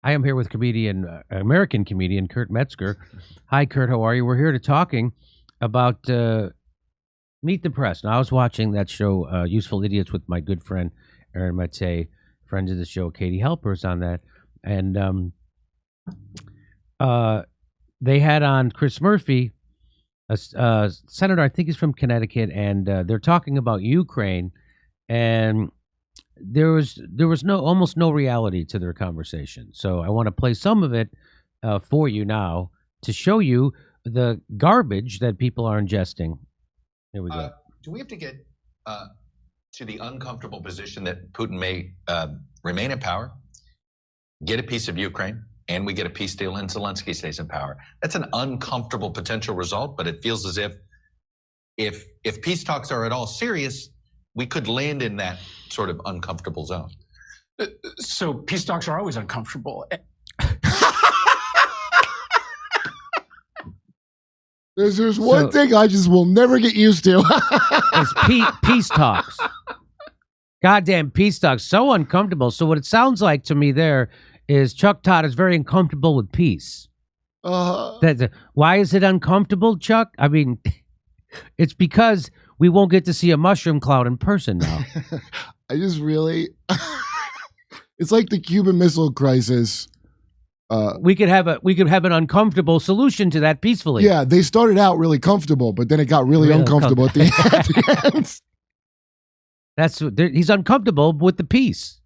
I am here with American comedian Kurt Metzger. Hi, Kurt. How are you? We're here to talking about Meet the Press. Now, I was watching that show, Useful Idiots, with my good friend Aaron Matei, friends of the show, Katie Helper's on that, and they had on Chris Murphy, a senator. I think he's from Connecticut, and they're talking about Ukraine, and there was almost no reality to their conversation. So I want to play some of it for you now to show you the garbage that people are ingesting. Here we go. Do we have to get to the uncomfortable position that Putin may remain in power, get a piece of Ukraine, and we get a peace deal and Zelensky stays in power? That's an uncomfortable potential result, but it feels as if peace talks are at all serious, we could land in that sort of uncomfortable zone. So peace talks are always uncomfortable. There's one thing I just will never get used to. It's peace talks. Goddamn peace talks. So uncomfortable. So what it sounds like to me there is Chuck Todd is very uncomfortable with peace. Why is it uncomfortable, Chuck? I mean, it's because we won't get to see a mushroom cloud in person now. I just really... It's like the Cuban Missile Crisis. We could have an uncomfortable solution to that peacefully. Yeah, they started out really comfortable, but then it got really uncomfortable at the end. That's he's uncomfortable with the peace.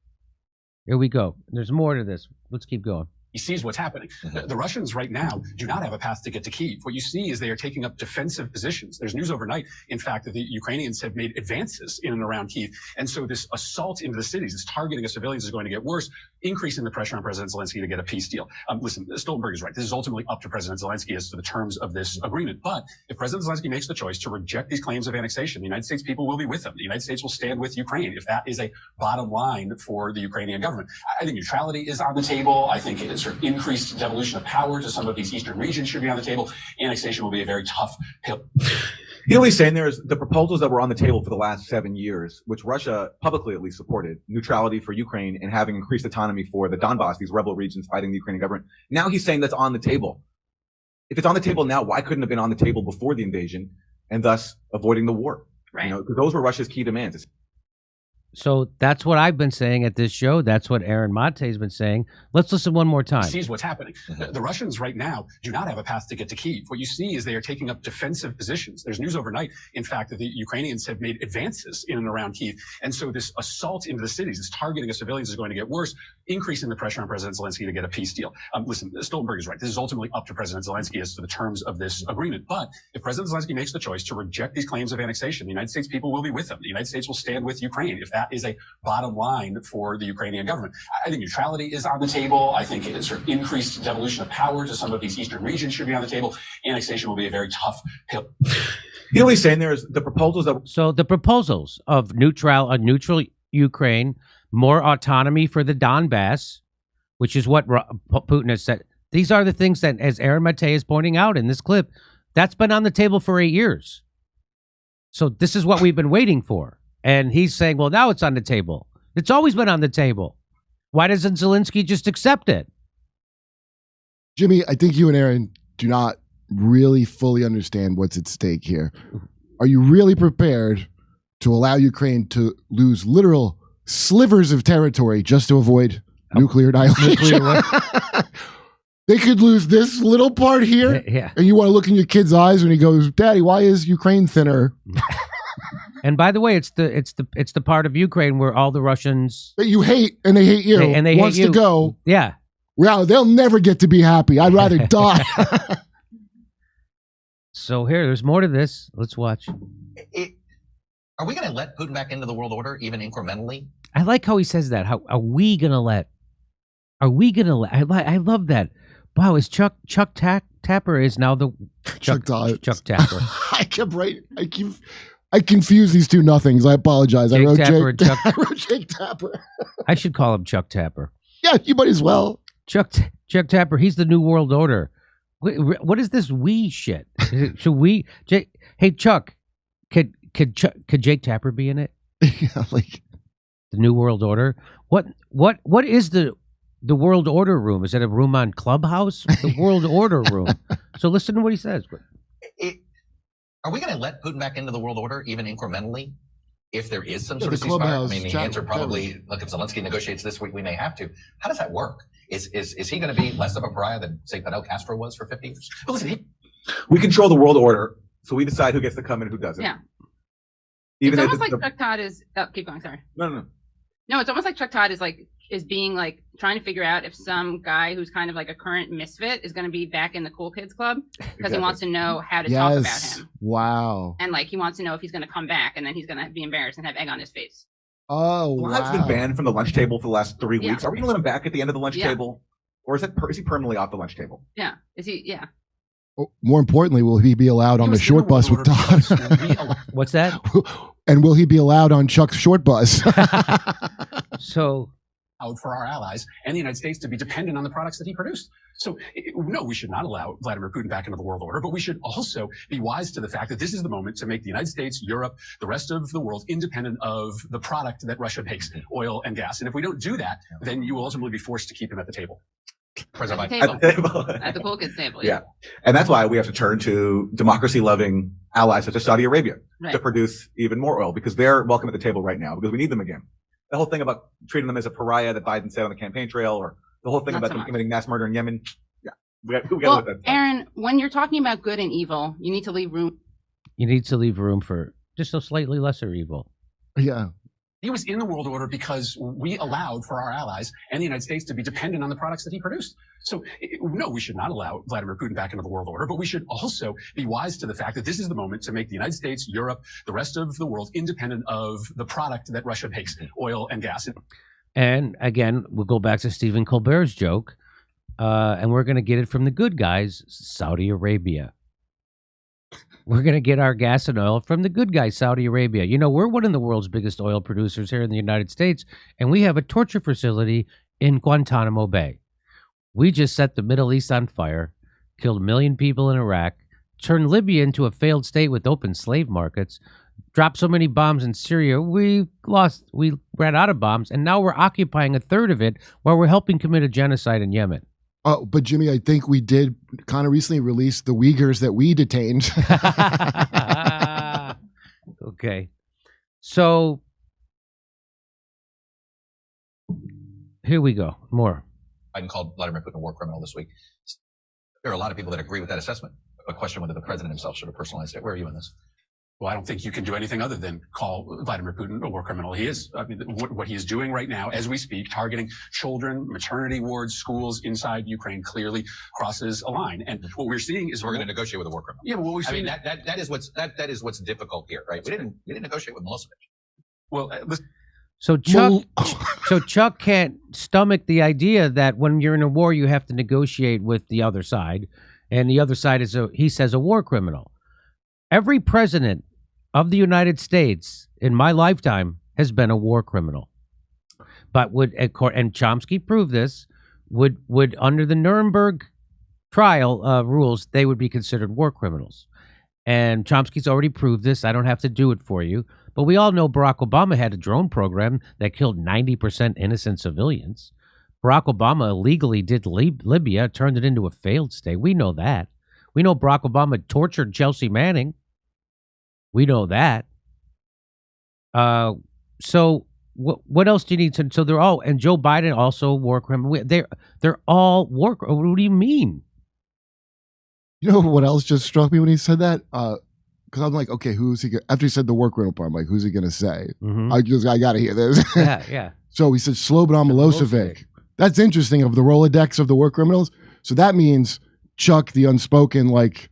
Here we go. There's more to this. Let's keep going. He sees what's happening. The Russians right now do not have a path to get to Kyiv. What you see is they are taking up defensive positions. There's news overnight, in fact, that the Ukrainians have made advances in and around Kyiv. And so this assault into the cities, this targeting of civilians is going to get worse, increasing the pressure on President Zelensky to get a peace deal. Listen, Stoltenberg is right. This is ultimately up to President Zelensky as to the terms of this agreement. But if President Zelensky makes the choice to reject these claims of annexation, the United States people will be with him. The United States will stand with Ukraine if that is a bottom line for the Ukrainian government. I think neutrality is on the table. I think it's increased devolution of power to some of these eastern regions should be on the table. Annexation will be a very tough pill. You know what he's saying there is the proposals that were on the table for the last 7 years, which Russia publicly at least supported, neutrality for Ukraine and having increased autonomy for the Donbass, these rebel regions fighting the Ukrainian government. Now he's saying that's on the table. If it's on the table now, why couldn't it have been on the table before the invasion and thus avoiding the war? Right. You know, because those were Russia's key demands. So that's what I've been saying at this show. That's what Aaron Mate's been saying. Let's listen one more time. He sees what's happening. The Russians right now do not have a path to get to Kyiv. What you see is they are taking up defensive positions. There's news overnight, in fact, that the Ukrainians have made advances in and around Kyiv. And so this assault into the cities, this targeting of civilians is going to get worse, increasing the pressure on President Zelensky to get a peace deal. Listen, Stoltenberg is right. This is ultimately up to President Zelensky as to the terms of this agreement. But if President Zelensky makes the choice to reject these claims of annexation, the United States people will be with him. The United States will stand with Ukraine if that is a bottom line for the Ukrainian government. I think neutrality is on the table. I think it's increased devolution of power to some of these eastern regions should be on the table. Annexation will be a very tough pill. You know what he's saying there is the proposals that... So the proposals of a neutral Ukraine, more autonomy for the Donbass, which is what Putin has said. These are the things that, as Aaron Mate is pointing out in this clip, that's been on the table for 8 years. So this is what we've been waiting for. And he's saying, well, now it's on the table. It's always been on the table. Why doesn't Zelensky just accept it? Jimmy, I think you and Aaron do not really fully understand what's at stake here. Are you really prepared to allow Ukraine to lose literal slivers of territory just to avoid nuclear annihilation? They could lose this little part here, yeah. And you want to look in your kid's eyes when he goes, "Daddy, why is Ukraine thinner?" And by the way, it's the part of Ukraine where all the Russians that you hate and they hate you and they wants hate you. To go. Yeah. Wow, they'll never get to be happy. I'd rather die. So there's more to this. Let's watch. Are we going to let Putin back into the world order, even incrementally? I like how he says that. How are we going to let? Are we going to let? I love that. Wow, is Chuck Tapper is now the Chuck Todd. Chuck Tapper. I confuse these two nothings. I apologize. I wrote Jake Tapper. I should call him Chuck Tapper. Yeah, you might as well. Chuck Tapper. He's the new world order. What is this we shit? Should we? Hey Chuck, could Jake Tapper be in it? Yeah, like the new world order. What is the the World Order room. Is that a room on Clubhouse? The World Order room. So listen to what he says. Are we going to let Putin back into the world order, even incrementally, if there is some Yeah, sort of the ceasefire? I Clubhouse mean, the chat- answer probably, look, if Zelensky negotiates this week, we may have to. How does that work? Is he going to be less of a pariah than, say, Fidel Castro was for 50 years? But listen, We control the world order, so we decide who gets to come and who doesn't. Yeah. Even It's if almost like the- Chuck Todd is. Oh, keep going. Sorry. no. No, it's almost like Chuck Todd is being like trying to figure out if some guy who's kind of like a current misfit is going to be back in the cool kids club because Exactly. he wants to know how to talk about Yes. him, Wow. and like he wants to know if he's going to come back, and then he's going to be embarrassed and have egg on his face. Oh, Live's wow. been banned from the lunch table for the last 3 Yeah. weeks. Are we going to let him back at the end of the lunch Yeah. table? Or is he permanently off the lunch table? Yeah. Is he? Yeah. Oh, more importantly, will he be allowed on he the was in short the bus world with order because Todd? we allow- What's that? And will he be allowed on Chuck's short bus? So out for our allies and the United States to be dependent on the products that he produced. So, no, we should not allow Vladimir Putin back into the world order, but we should also be wise to the fact that this is the moment to make the United States, Europe, the rest of the world independent of the product that Russia makes, oil and gas. And if we don't do that, then you will ultimately be forced to keep him at the table. President At Biden. the table. At the table. At the cool kids table. Yeah. And that's why we have to turn to democracy-loving allies such as Saudi Arabia Right. to produce even more oil because they're welcome at the table right now because we need them again. The whole thing about treating them as a pariah that Biden said on the campaign trail, or the whole thing Not about so them much. committing mass murder in Yemen. Yeah. We got Well, let that stuff. Aaron, when you're talking about good and evil, you need to leave room. you need to leave room for just a slightly lesser evil. Yeah. He was in the world order because we allowed for our allies and the United States to be dependent on the products that he produced. So, no, we should not allow Vladimir Putin back into the world order, but we should also be wise to the fact that this is the moment to make the United States, Europe, the rest of the world independent of the product that Russia makes, oil and gas. And again, we'll go back to Stephen Colbert's joke, and we're going to get it from the good guys, Saudi Arabia. We're going to get our gas and oil from the good guys, Saudi Arabia. You know, we're one of the world's biggest oil producers here in the United States, and we have a torture facility in Guantanamo Bay. We just set the Middle East on fire, killed 1 million people in Iraq, turned Libya into a failed state with open slave markets, dropped so many bombs in Syria, we ran out of bombs, and now we're occupying a third of it while we're helping commit a genocide in Yemen. Oh, but Jimmy, I think we did kind of recently release the Uyghurs that we detained. Okay. So here we go. More. Biden called Vladimir Putin a war criminal this week. There are a lot of people that agree with that assessment. A question whether the president himself should have personalized it. Where are you in this? Well, I don't think you can do anything other than call Vladimir Putin a war criminal. He is. I mean, what he is doing right now, as we speak, targeting children, maternity wards, schools inside Ukraine, clearly crosses a line. And what we're seeing is We're going to negotiate with a war criminal. Yeah, but what we've I seen. mean, that is what's difficult here, right? We didn't negotiate with Milosevic. Well, listen, So Chuck can't stomach the idea that when you're in a war, you have to negotiate with the other side, and the other side is he says a war criminal. Every president of the United States in my lifetime has been a war criminal. But and Chomsky proved this, would under the Nuremberg trial rules, they would be considered war criminals. And Chomsky's already proved this. I don't have to do it for you. But we all know Barack Obama had a drone program that killed 90% innocent civilians. Barack Obama illegally did Libya, turned it into a failed state. We know that. We know Barack Obama tortured Chelsea Manning. We know that. So what else do you need to? So they're all, and Joe Biden also war criminal. They're all war. What do you mean? You know what else just struck me when he said that? Because I'm like, okay, who's he? After he said the war criminal part, I'm like, who's he gonna say? Mhm. I gotta hear this. Yeah. So he said Slobodan Milosevic. That's interesting, of the Rolodex of the war criminals. So that means Chuck, the unspoken, like,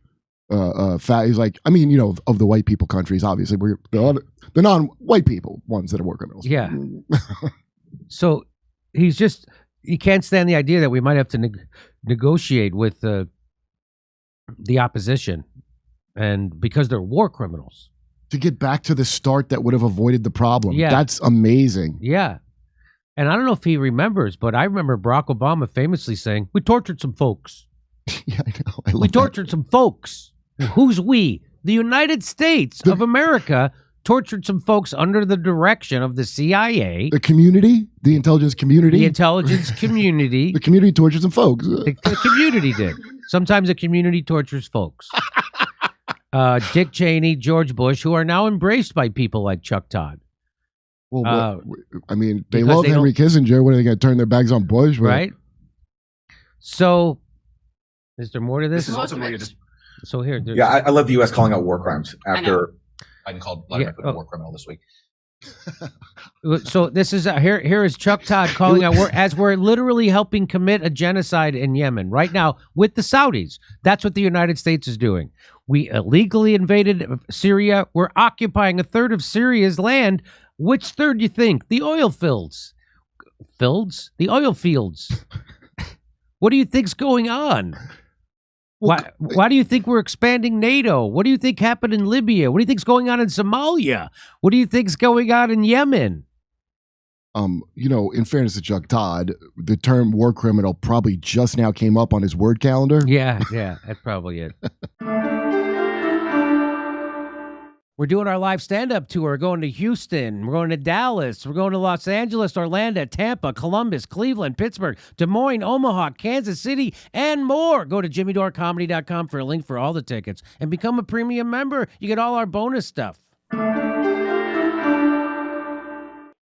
he's like, I mean, you know, of the white people countries, obviously, the non-white people ones that are war criminals. Yeah. So he can't stand the idea that we might have to negotiate with the opposition, and because they're war criminals. To get back to the start that would have avoided the problem. Yeah. That's amazing. Yeah. And I don't know if he remembers, but I remember Barack Obama famously saying, we tortured some folks. Yeah, I know. I love We that. tortured some folks. Who's we? The United States of America tortured some folks under the direction of the CIA, The community, the intelligence community, the intelligence community. the community tortured some folks. The community did. Sometimes the community tortures folks. Dick Cheney, George Bush, who are now embraced by people like Chuck Todd. Well, I mean, they because love they Henry Kissinger. What are they going to turn their bags on Bush? Well, Right? So, is there more to this? This is ultimately just So here. Yeah, I love the U.S. calling out war crimes after. Biden called Vladimir Yeah, Putin a war criminal this week. So this is here is Chuck Todd calling out as we're literally helping commit a genocide in Yemen right now with the Saudis. That's what the United States is doing. We illegally invaded Syria. We're occupying a third of Syria's land. Which third do you think? The oil fields. The oil fields. What do you think's going on? Why do you think we're expanding NATO? What do you think happened in Libya? What do you think's going on in Somalia? What do you think's going on in Yemen? In fairness to Chuck Todd, the term war criminal probably just now came up on his word calendar. Yeah, that's probably it. We're doing our live stand-up tour. We're going to Houston. We're going to Dallas. We're going to Los Angeles, Orlando, Tampa, Columbus, Cleveland, Pittsburgh, Des Moines, Omaha, Kansas City, and more. Go to jimmydorecomedy.com for a link for all the tickets and become a premium member. You get all our bonus stuff.